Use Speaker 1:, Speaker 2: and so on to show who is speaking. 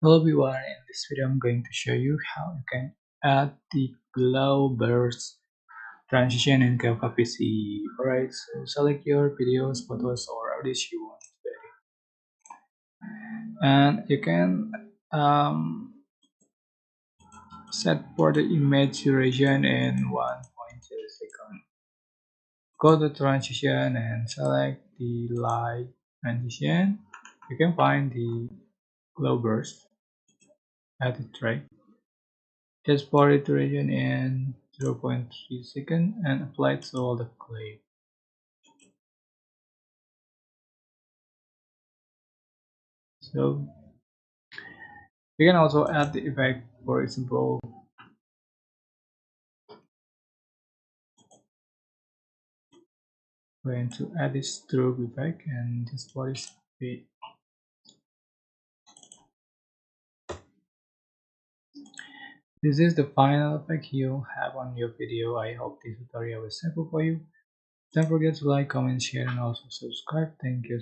Speaker 1: Hello everyone, in this video I'm going to show you how you can add the Glowburst transition in CapCut PC. Alright, so select your videos, photos or audios you want to edit. And you can set for the image duration in 1.0 seconds. Go to transition and select the light transition. You can find the Glowburst edit tray. Just pour it duration in 0.3 seconds and apply it to all the clay. So you can also add the effect, for example, going to add this strobe effect and just for this bit. This is the final effect you have on your video. I hope this tutorial was helpful for you. Don't forget to like, comment, share and also subscribe. Thank you.